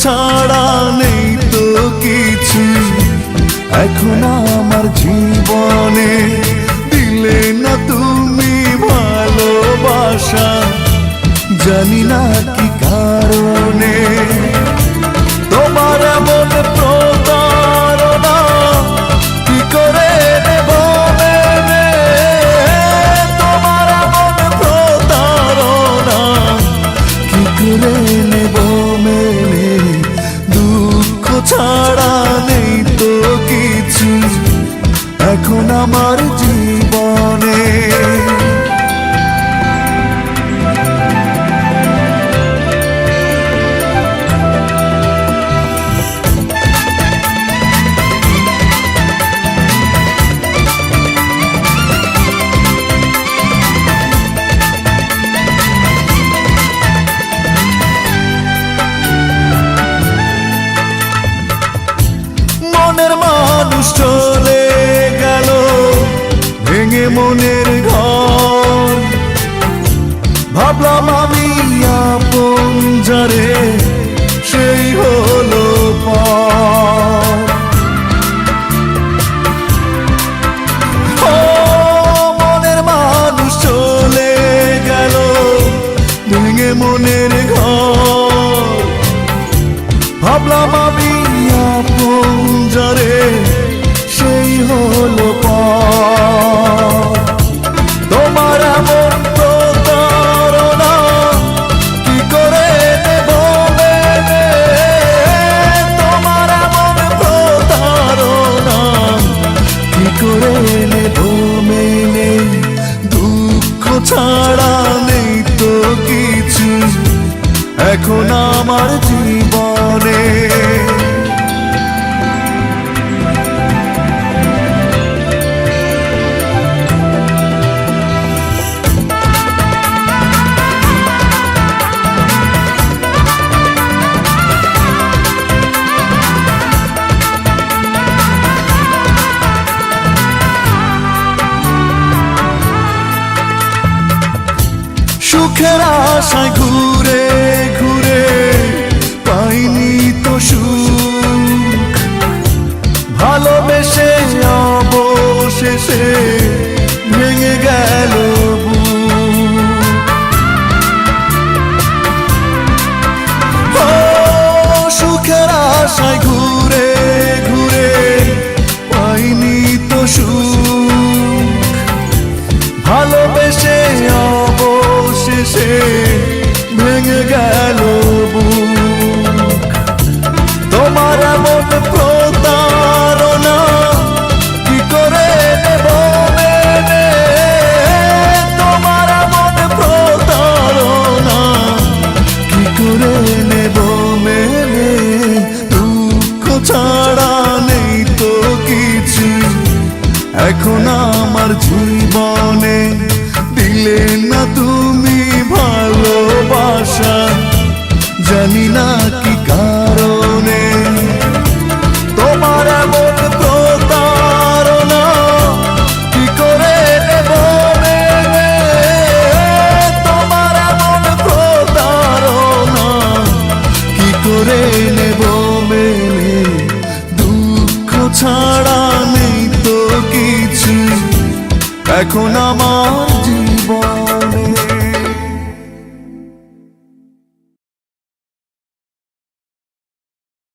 ছাড়া নেই তো কিছু এখন আমার জীবনে। দিলে না তুমি ভালোবাসা, জানি না কি কারণে। তোমার এমন প্রতারণা কি করে নেব মেনে? তোমার এমন প্রতারণা কি করে নেব মেনে? দুঃখ ছাড়া নেই তো কিছু এখন আমার জীবনে। মনের মানুষ চলে গেল ভেঙে মনের ঘর। ভাবলাম আমি আপন যারে সেই হলো পর। ও মনের মানুষ চলে গেল ভেঙে মনের ঘর। ভাবলাম আমি আপন যারে সেই হলো পর। তোমার এমন প্রতারণা কি করে নেব মেনে? তোমার এমন প্রতারণা কি করে নেব মেনে? দুঃখ ছাড়া নেই তো কিছু এখন আমার জীবনে। সুখের আশায় ঘুরে ঘুরে পাইনি তো সুখ। ভালোবেসে অবশেষে ভেঙে গেল বুক। ও সুখের আশায় ঘুরে ঘুরে পাইনি তো সুখ। ভালোবেসে অবশেষে ভেঙে গেল বুক। তোমার এমন প্রতারণা কি করে নেব মেনে? তোমার এমন প্রতারণা কি করে নেব মেনে? দুঃখ ছাড়া নেই তো কিছু এখন আমার জীবনে। দিলে না তুমি ভালোবাসা, জানি না কি কারণে। তোমার এমন প্রতারণা কি করে নেব মেনে? তোমার এমন প্রতারণা কি করে নেব মেনে? দুঃখ ছাড়া নেই তো কিছু এখন আমার